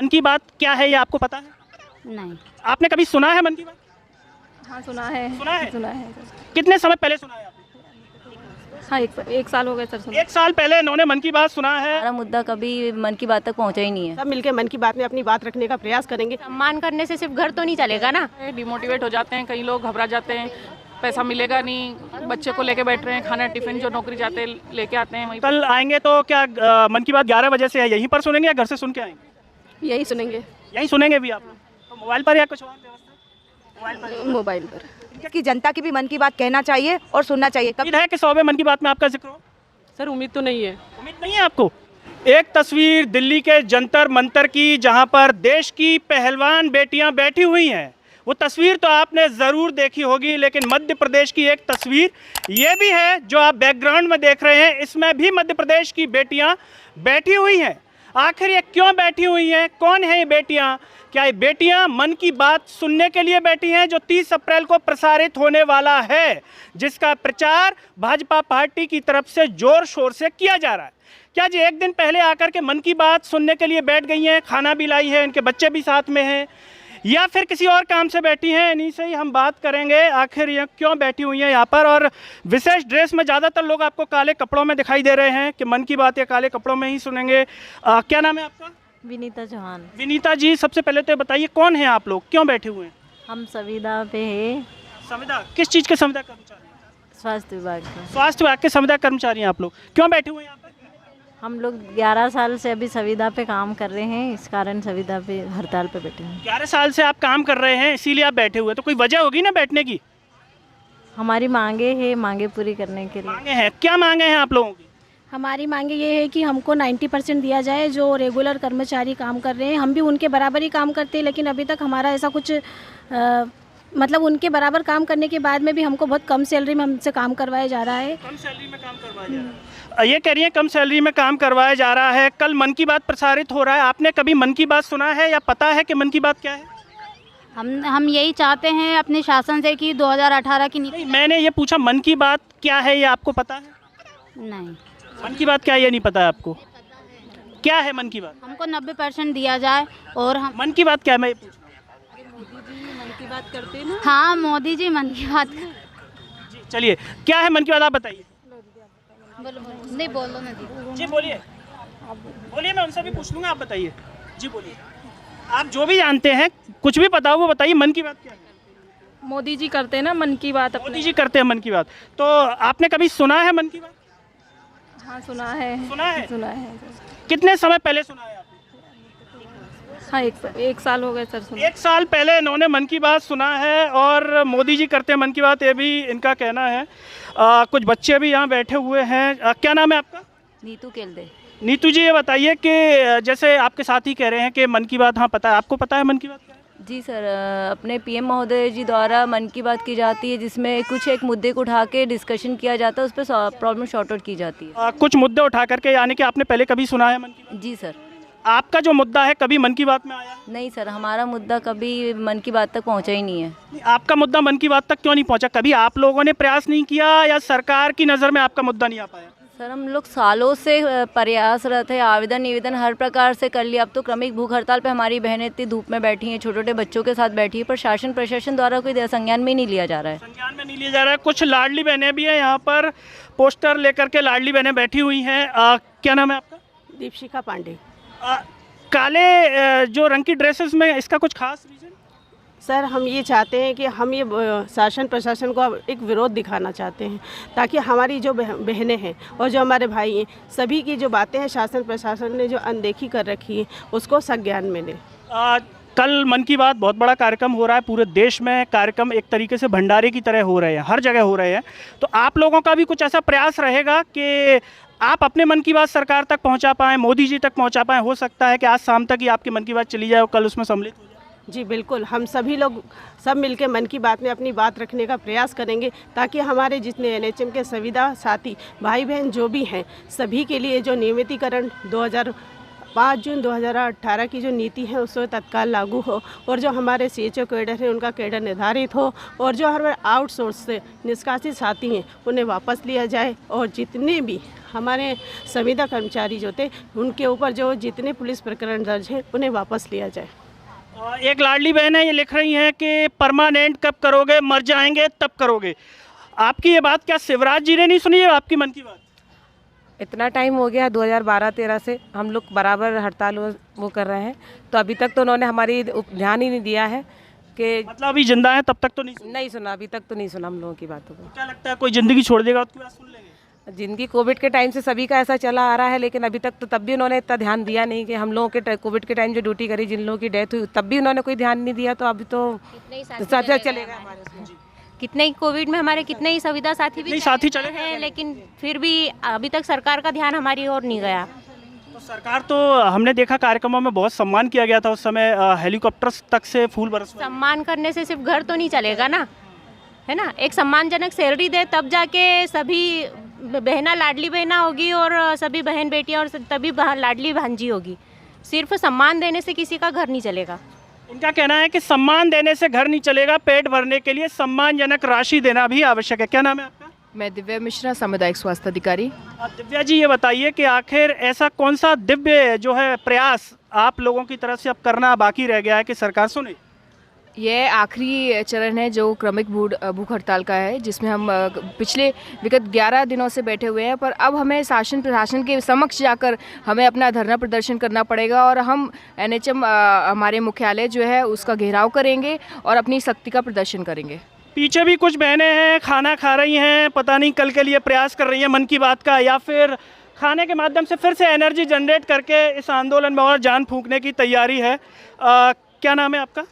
मन की बात क्या है ये आपको पता है? नहीं। आपने कभी सुना है मन की बात? हाँ सुना है। सुना है? सुना है। कितने समय पहले सुना है आपने? हाँ एक साल हो गए सर सुना। 1 साल पहले इन्होंने मन की बात सुना है। हमारा मुद्दा कभी मन की बात तक पहुंचा ही नहीं है। सब मिलकर मन की बात में अपनी बात रखने का प्रयास करेंगे। सम्मान करने से सिर्फ घर तो नहीं चलेगा ना। डिमोटिवेट हो जाते हैं, कई लोग घबरा जाते हैं, पैसा मिलेगा नहीं, बच्चे को लेके बैठ रहे हैं, खाना टिफिन जो नौकरी जाते लेके आते हैं वहीं पर। कल आएंगे तो क्या मन की बात 11 बजे से है यहीं पर सुनेंगे या घर से सुन के आएंगे? यही सुनेंगे यहीं सुनेंगे भी आप लोग? तो मोबाइल पर या कुछ और व्यवस्था? मोबाइल पर। मोबाइल पर। कि जनता की भी मन की बात कहना चाहिए और सुनना चाहिए। उम्मीद है कि 100वें मन की बात में आपका जिक्र हो? सर उम्मीद तो नहीं है। उम्मीद नहीं है आपको? एक तस्वीर दिल्ली के जंतर मंतर की जहां पर देश की पहलवान बेटियां बैठी हुई हैं। वो तस्वीर तो आपने ज़रूर देखी होगी, लेकिन मध्य प्रदेश की एक तस्वीर ये भी है जो आप बैकग्राउंड में देख रहे हैं। इसमें भी मध्य प्रदेश की बेटियां बैठी हुई हैं। आखिर ये क्यों बैठी हुई हैं? कौन है ये बेटियां? क्या ये बेटियां मन की बात सुनने के लिए बैठी हैं जो 30 अप्रैल को प्रसारित होने वाला है, जिसका प्रचार भाजपा पार्टी की तरफ से जोर शोर से किया जा रहा है? क्या जी एक दिन पहले आकर के मन की बात सुनने के लिए बैठ गई हैं, खाना भी लाई है, इनके बच्चे भी साथ में हैं, या फिर किसी और काम से बैठी हैं? इन्हीं से ही हम बात करेंगे आखिर ये क्यों बैठी हुई हैं यहाँ पर। और विशेष ड्रेस में ज़्यादातर लोग आपको काले कपड़ों में दिखाई दे रहे हैं कि मन की बात ये काले कपड़ों में ही सुनेंगे। क्या नाम है आपका? विनीता चौहान। विनीता जी, सबसे पहले तो बताइए कौन है आप लोग, क्यों बैठे हुए हैं? हम संविदा पे है। संविदा किस चीज़ के संविदा कर्मचारी हैं? स्वास्थ्य विभाग का। स्वास्थ्य विभाग के संविदा कर्मचारी हैं आप लोग। क्यों बैठे हुए हैं यहाँ पर? हम लोग 11 साल से अभी संविदा पे काम कर रहे हैं, इस कारण संविदा पे हड़ताल पे बैठे हैं। 11 साल से आप काम कर रहे हैं, इसीलिए आप बैठे हुए हैं। तो कोई वजह होगी ना बैठने की? हमारी मांगे हैं, मांगे पूरी करने के लिए। मांगे हैं, क्या मांगे हैं आप लोगों की? हमारी मांगे ये है कि हमको 90% दिया जाए। जो रेगुलर कर्मचारी काम कर रहे हैं, हम भी उनके बराबर ही काम करते हैं, लेकिन अभी तक हमारा ऐसा कुछ मतलब उनके बराबर काम करने के बाद में भी हमको बहुत कम सैलरी में हमसे काम करवाया जा रहा है। कम सैलरी में काम करवाया जा रहा है? ये कह रही है कम सैलरी में काम करवाया जा रहा है। कल मन की बात प्रसारित हो रहा है, आपने कभी मन की बात सुना है या पता है कि मन की बात क्या है? हम यही चाहते हैं अपने शासन से कि 2018 की नीति। नहीं, मैंने ये पूछा मन की बात क्या है ये आपको पता है? नहीं, मन की बात क्या है ये नहीं पता है आपको? क्या है मन की बात? हमको 90% दिया जाए। और हम मन की बात क्या है मैं ये पूछ रहा मन की बात करते हैं ना। हाँ, मोदी जी मन की बात हूं। जी चलिए, क्या है मन की बात आप बताइए। नहीं बोलो ना जी। जी बोलिए, बोलिए, मैं उनसे भी पूछ लूँगा, आप बताइए। जी बोलिए, आप जो भी जानते हैं, कुछ भी पता हो वो बताइए। मन की बात क्या है? मोदी जी करते हैं ना मन की बात मोदी अपने। जी करते हैं मन की बात। तो आपने कभी सुना है मन की बात? हाँ सुना है। सुना है? सुना है। कितने समय पहले सुना है आपने? हाँ एक साल हो गए सर सुना। 1 साल पहले इन्होंने मन की बात सुना है और मोदी जी करते हैं मन की बात, ये भी इनका कहना है। कुछ बच्चे भी यहाँ बैठे हुए हैं। क्या नाम है आपका? नीतू केल्दे। नीतू जी, ये बताइए कि जैसे आपके साथी कह रहे हैं कि मन की बात, हाँ पता है, आपको पता है मन की बात क्या है? जी सर, अपने पीएम महोदय जी द्वारा मन की बात की जाती है, जिसमें कुछ एक मुद्दे को उठा के डिस्कशन किया जाता है, उस पर प्रॉब्लम शॉर्ट आउट की जाती है। कुछ मुद्दे उठा करके, यानी कि आपने पहले कभी सुना है मन की बात? जी सर। आपका जो मुद्दा है कभी मन की बात में आया? नहीं सर, हमारा मुद्दा कभी मन की बात तक पहुंचा ही नहीं है। आपका मुद्दा मन की बात तक क्यों नहीं पहुंचा? कभी आप लोगों ने प्रयास नहीं किया या सरकार की नज़र में आपका मुद्दा नहीं आ पाया? सर हम लोग सालों से प्रयासरत है, आवेदन निवेदन हर प्रकार से कर लिया। अब तो क्रमिक भूख हड़ताल पे हमारी बहनें इतनी धूप में बैठी हैं, छोटे छोटे बच्चों के साथ बैठी है, पर शासन प्रशासन द्वारा कोई संज्ञान में नहीं लिया जा रहा है। संज्ञान में नहीं लिया जा रहा है। कुछ लाडली बहनें भी हैं यहाँ पर, पोस्टर लेकर के लाडली बहनें बैठी हुई हैं। क्या नाम है आपका? दीपशिखा पांडे। काले जो रंग की ड्रेसेस में, इसका कुछ खास रीज़न? सर हम ये चाहते हैं कि हम ये शासन प्रशासन को एक विरोध दिखाना चाहते हैं, ताकि हमारी जो बहनें हैं और जो हमारे भाई हैं, सभी की जो बातें हैं शासन प्रशासन ने जो अनदेखी कर रखी है उसको संज्ञान में लें। कल मन की बात बहुत बड़ा कार्यक्रम हो रहा है पूरे देश में। कार्यक्रम एक तरीके से भंडारे की तरह हो रहे हैं, हर जगह हो रहे हैं। तो आप लोगों का भी कुछ ऐसा प्रयास रहेगा कि आप अपने मन की बात सरकार तक पहुंचा पाएँ, मोदी जी तक पहुंचा पाएँ? हो सकता है कि आज शाम तक ही आपकी मन की बात चली जाए और कल उसमें सम्मिलित हो जाए। जी बिल्कुल, हम सभी लोग सब मिलकर मन की बात में अपनी बात रखने का प्रयास करेंगे, ताकि हमारे जितने एनएचएम के संविदा साथी भाई बहन जो भी हैं, सभी के लिए जो नियमितीकरण 5 जून 2018 की जो नीति है उसको तत्काल लागू हो, और जो हमारे CHO कैडर है उनका कैडर निर्धारित हो, और जो हमारे आउटसोर्स से निष्कासित साथी हैं उन्हें वापस लिया जाए, और जितने भी हमारे संविदा कर्मचारी जो थे उनके ऊपर जो जितने पुलिस प्रकरण दर्ज हैं उन्हें वापस लिया जाए। एक लाडली बहन है, ये लिख रही हैं कि परमानेंट कब करोगे, मर जाएंगे तब करोगे। आपकी ये बात क्या शिवराज जी ने नहीं सुनी है आपकी मन की बात? इतना टाइम हो गया 2012-13 से हम लोग बराबर हड़ताल वो कर रहे हैं, तो अभी तक तो उन्होंने हमारी ध्यान ही नहीं दिया है कि मतलब अभी जिंदा है तब तक तो नहीं सुना, अभी तक तो नहीं सुना हम लोगों की बातों को। क्या लगता है कोई जिंदगी छोड़ देगा उसकी बात सुन लेंगे? जिंदगी कोविड के टाइम से सभी का ऐसा चला आ रहा है, लेकिन अभी तक तो तब भी उन्होंने इतना ध्यान दिया नहीं कि हम लोगों के कोविड के टाइम जो ड्यूटी करी, जिन लोगों की डेथ हुई, तब भी उन्होंने कोई ध्यान नहीं दिया। तो अभी तो चलेगा हमारे उसमें। कितने ही कोविड में हमारे कितने ही संविदा साथी भी साथी चले हैं, लेकिन फिर भी अभी तक सरकार का ध्यान हमारी ओर नहीं गया। तो सरकार तो हमने देखा कार्यक्रमों में बहुत सम्मान किया गया था उस समय, हेलीकॉप्टर तक से फूल बरस। सम्मान करने से सिर्फ घर तो नहीं चलेगा ना, है ना। एक सम्मानजनक सैलरी दे तब जाके सभी बहना लाडली बहना होगी और सभी बहन बेटियां और तभी लाडली भांजी होगी। सिर्फ सम्मान देने से किसी का घर नहीं चलेगा। इनका कहना है कि सम्मान देने से घर नहीं चलेगा, पेट भरने के लिए सम्मानजनक राशि देना भी आवश्यक है। क्या नाम है आपका? मैं दिव्या मिश्रा, सामुदायिक स्वास्थ्य अधिकारी। दिव्या जी, ये बताइए कि आखिर ऐसा कौन सा दिव्य जो है प्रयास आप लोगों की तरफ से अब करना बाकी रह गया है कि सरकार सुने? यह आखिरी चरण है जो क्रमिक भूख हड़ताल का है, जिसमें हम पिछले विगत 11 दिनों से बैठे हुए हैं, पर अब हमें शासन प्रशासन के समक्ष जाकर हमें अपना धरना प्रदर्शन करना पड़ेगा और हम NHM हमारे मुख्यालय जो है उसका घेराव करेंगे और अपनी शक्ति का प्रदर्शन करेंगे। पीछे भी कुछ बहनें हैं, खाना खा रही हैं, पता नहीं कल के लिए प्रयास कर रही हैं मन की बात का, या फिर खाने के माध्यम से फिर से एनर्जी जनरेट करके इस आंदोलन में और जान फूंकने की तैयारी है। क्या नाम है आपका?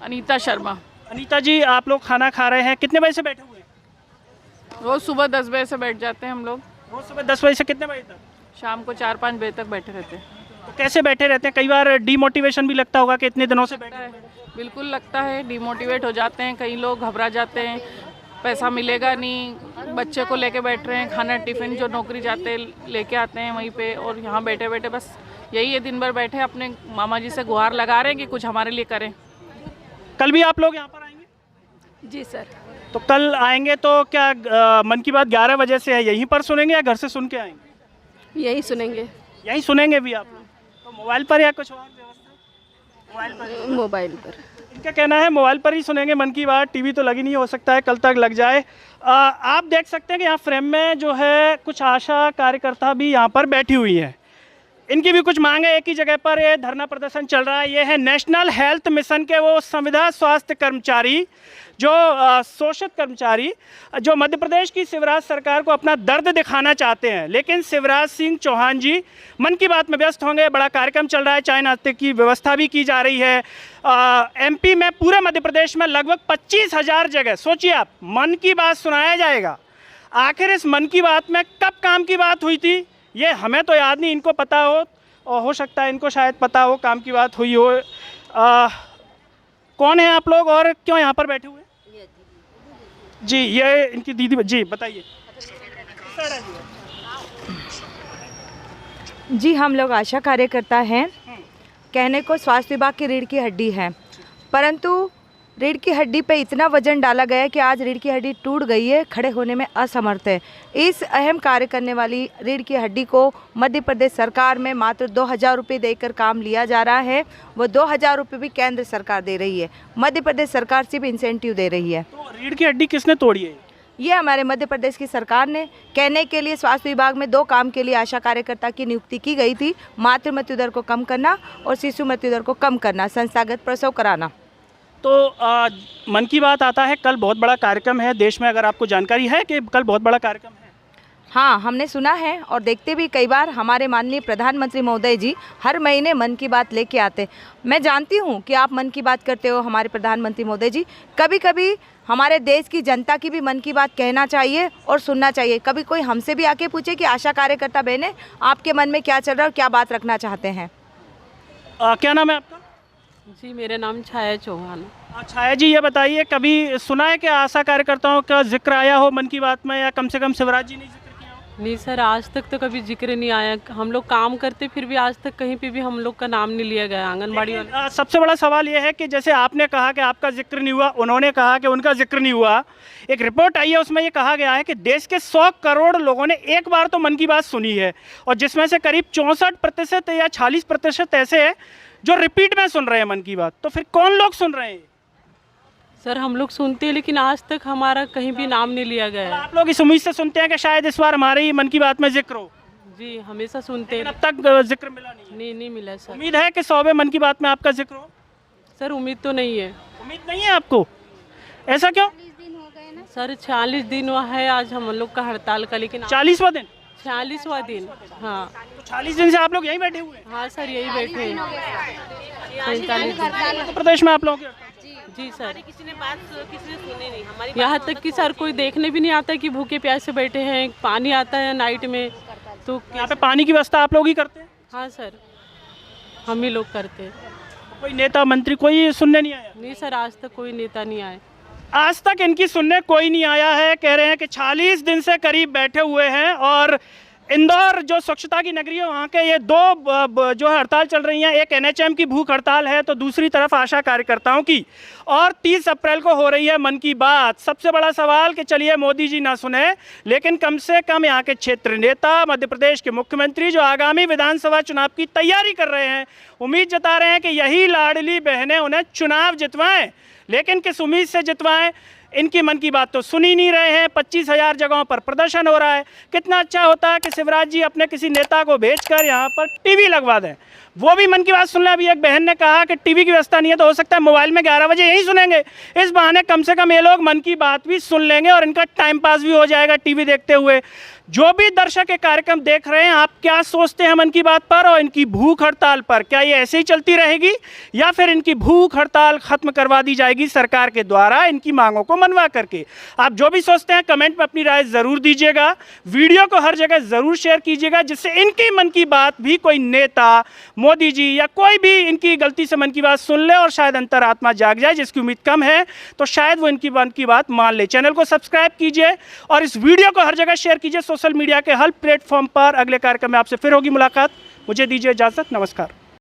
अनीता शर्मा। अनीता जी, आप लोग खाना खा रहे हैं, कितने बजे से बैठे हुए हैं? रोज़ सुबह 10 बजे से बैठ जाते हैं हम लोग। रोज़ सुबह 10 बजे से कितने बजे तक? शाम को 4-5 बजे तक बैठे रहते हैं। तो कैसे बैठे रहते हैं? कई बार डीमोटिवेशन भी लगता होगा कि इतने दिनों से बैठे हैं। बिल्कुल लगता है, डीमोटिवेट हो जाते हैं, कई लोग घबरा जाते हैं, पैसा मिलेगा नहीं, बच्चे को लेके बैठ रहे हैं, खाना टिफ़िन जो नौकरी जाते लेके आते हैं वहीं पे, और यहाँ बैठे बैठे बस यही है, दिन भर बैठे अपने मामा जी से गुहार लगा रहे हैं कि कुछ हमारे लिए करें। कल भी आप लोग यहाँ पर आएंगे? जी सर। तो कल आएंगे तो क्या मन की बात 11 बजे से है, यहीं पर सुनेंगे या घर से सुन के आएंगे? यही सुनेंगे। यहीं सुनेंगे भी आप लोग? तो मोबाइल पर या कुछ और व्यवस्था? मोबाइल पर। मोबाइल पर। इनका कहना है मोबाइल पर ही सुनेंगे मन की बात, टीवी तो लगी नहीं, हो सकता है कल तक लग जाए। आप देख सकते हैं कि यहाँ फ्रेम में जो है कुछ आशा कार्यकर्ता भी यहाँ पर बैठी हुई हैं। इनकी भी कुछ मांग है, एक ही जगह पर ये धरना प्रदर्शन चल रहा है। ये है नेशनल हेल्थ मिशन के वो संविदा स्वास्थ्य कर्मचारी, जो शोषित कर्मचारी, जो मध्य प्रदेश की शिवराज सरकार को अपना दर्द दिखाना चाहते हैं, लेकिन शिवराज सिंह चौहान जी मन की बात में व्यस्त होंगे। बड़ा कार्यक्रम चल रहा है, चाय नाश्ते की व्यवस्था भी की जा रही है। MP में, पूरे मध्य प्रदेश में लगभग 25,000 जगह, सोचिए आप, मन की बात सुनाया जाएगा। आखिर इस मन की बात में कब काम की बात हुई थी ये हमें तो याद नहीं, इनको पता हो, और हो सकता है इनको शायद पता हो काम की बात हुई हो। कौन है आप लोग और क्यों यहाँ पर बैठे हुए? जी, ये इनकी दीदी। जी बताइए। जी, हम लोग आशा कार्यकर्ता हैं। कहने को स्वास्थ्य विभाग की रीढ़ की हड्डी है, परंतु रीढ़ की हड्डी पे इतना वजन डाला गया है कि आज रीढ़ की हड्डी टूट गई है, खड़े होने में असमर्थ है। इस अहम कार्य करने वाली रीढ़ की हड्डी को मध्य प्रदेश सरकार में मात्र 2,000 रुपये देकर काम लिया जा रहा है। वो 2,000 रुपये भी केंद्र सरकार दे रही है, मध्य प्रदेश सरकार सिर्फ इंसेंटिव दे रही है। तो रीढ़ की हड्डी किसने तोड़ी है? ये हमारे मध्य प्रदेश की सरकार ने। कहने के लिए स्वास्थ्य विभाग में 2 काम के लिए आशा कार्यकर्ता की नियुक्ति की गई थी, मातृ मृत्यु दर को कम करना और शिशु मृत्यु दर को कम करना, संस्थागत प्रसव कराना। तो मन की बात आता है, कल बहुत बड़ा कार्यक्रम है देश में, अगर आपको जानकारी है कि कल बहुत बड़ा कार्यक्रम है? हाँ, हमने सुना है और देखते भी कई बार। हमारे माननीय प्रधानमंत्री महोदय जी हर महीने मन की बात लेके आते। मैं जानती हूँ कि आप मन की बात करते हो हमारे प्रधानमंत्री महोदय जी। कभी कभी हमारे देश की जनता की भी मन की बात कहना चाहिए और सुनना चाहिए। कभी कोई हमसे भी आके पूछे कि आशा कार्यकर्ता बहनें, आपके मन में क्या चल रहा है और क्या बात रखना चाहते हैं। क्या नाम है आपका? जी, मेरा नाम छाया चौहान। छाया जी, ये बताइए, कभी सुना है कि आशा कार्यकर्ताओं का जिक्र आया हो मन की बात में, या कम से कम शिवराज जी ने जिक्र किया हो? नहीं सर, आज तक तो कभी जिक्र नहीं आया। हम लोग काम करते फिर भी आज तक कहीं पे भी हम लोग का नाम नहीं लिया गया आंगनबाड़ी वाले। सबसे बड़ा सवाल यह है कि जैसे आपने कहा कि आपका जिक्र नहीं हुआ, उन्होंने कहा कि उनका जिक्र नहीं हुआ। एक रिपोर्ट आई है, उसमें ये कहा गया है कि देश के 100 करोड़ लोगों ने एक बार तो मन की बात सुनी है, और जिसमें से करीब 64% या 40% ऐसे हैं जो रिपीट में सुन रहे हैं मन की बात। तो फिर कौन लोग सुन रहे हैं? सर हम लोग सुनते हैं लेकिन आज तक हमारा कहीं भी नाम नहीं लिया गया है। आप लोग इस उम्मीद से सुनते हैं कि शायद इस बार हमारे ही मन की बात में जिक्र हो? जी हमेशा सुनते हैं, अब तक जिक्र मिला नहीं? नहीं मिला सर। उम्मीद है कि 100वें मन की बात में आपका जिक्र हो? सर उम्मीद तो नहीं है। उम्मीद नहीं है आपको? ऐसा क्यों? सर 46 दिन हुआ है आज हम लोग का हड़ताल का, लेकिन 40वां दिन? 46वां दिन। हाँ तो 40 दिन से आप लोग यहीं बैठे हुए हैं? हाँ सर यही बैठे हैं। 45 उत्तर प्रदेश में आप लोग? जी सर, किसी ने सुनी नहीं हमारी। यहाँ तक कि सर कोई देखने भी नहीं आता कि भूखे प्यासे बैठे हैं। पानी आता है नाइट में, तो यहाँ पे पानी की व्यवस्था आप लोग ही करते हैं? हाँ सर हम ही लोग करते हैं। कोई नेता मंत्री कोई सुनने नहीं आया? नहीं सर, आज तक कोई नेता नहीं आए। आज तक इनकी सुनने कोई नहीं आया है। कह रहे हैं कि 40 दिन से करीब बैठे हुए हैं, और इंदौर जो स्वच्छता की नगरी है वहाँ के ये दो जो हड़ताल चल रही हैं, एक NHM की भूख हड़ताल है तो दूसरी तरफ आशा कार्यकर्ताओं की, और 30 अप्रैल को हो रही है मन की बात। सबसे बड़ा सवाल कि चलिए मोदी जी ना सुने, लेकिन कम से कम यहाँ के क्षेत्र नेता, मध्य प्रदेश के मुख्यमंत्री जो आगामी विधानसभा चुनाव की तैयारी कर रहे हैं, उम्मीद जता रहे हैं कि यही लाडली बहनें उन्हें चुनाव जितवाएं। लेकिन किस उम्मीद से जितवाएं? इनकी मन की बात तो सुन ही नहीं रहे हैं। 25,000 जगहों पर प्रदर्शन हो रहा है। कितना अच्छा होता है कि शिवराज जी अपने किसी नेता को भेजकर यहाँ पर टीवी लगवा दें, वो भी मन की बात सुन लें। अभी एक बहन ने कहा कि टीवी की व्यवस्था नहीं है तो हो सकता है मोबाइल में 11 बजे यही सुनेंगे। इस बहाने कम से कम ये लोग मन की बात भी सुन लेंगे और इनका टाइम पास भी हो जाएगा टीवी देखते हुए। जो भी दर्शक ये कार्यक्रम देख रहे हैं, आप क्या सोचते हैं मन की बात पर और इनकी भूख हड़ताल पर? क्या ये ऐसे ही चलती रहेगी या फिर इनकी भूख हड़ताल खत्म करवा दी जाएगी सरकार के द्वारा इनकी मांगों को मनवा करके? आप जो भी सोचते हैं कमेंट में अपनी राय ज़रूर दीजिएगा। वीडियो को हर जगह ज़रूर शेयर कीजिएगा, जिससे इनकी मन की बात भी कोई नेता, मोदी जी या कोई भी इनकी गलती से मन की बात सुन ले और शायद अंतरात्मा जाग जाए, जिसकी उम्मीद कम है, तो शायद वो इनकी मन की बात मान ले। चैनल को सब्सक्राइब कीजिए और इस वीडियो को हर जगह शेयर कीजिए सोशल मीडिया के हर प्लेटफॉर्म पर। अगले कार्यक्रम में आपसे फिर होगी मुलाकात। मुझे दीजिए इजाज़त। नमस्कार।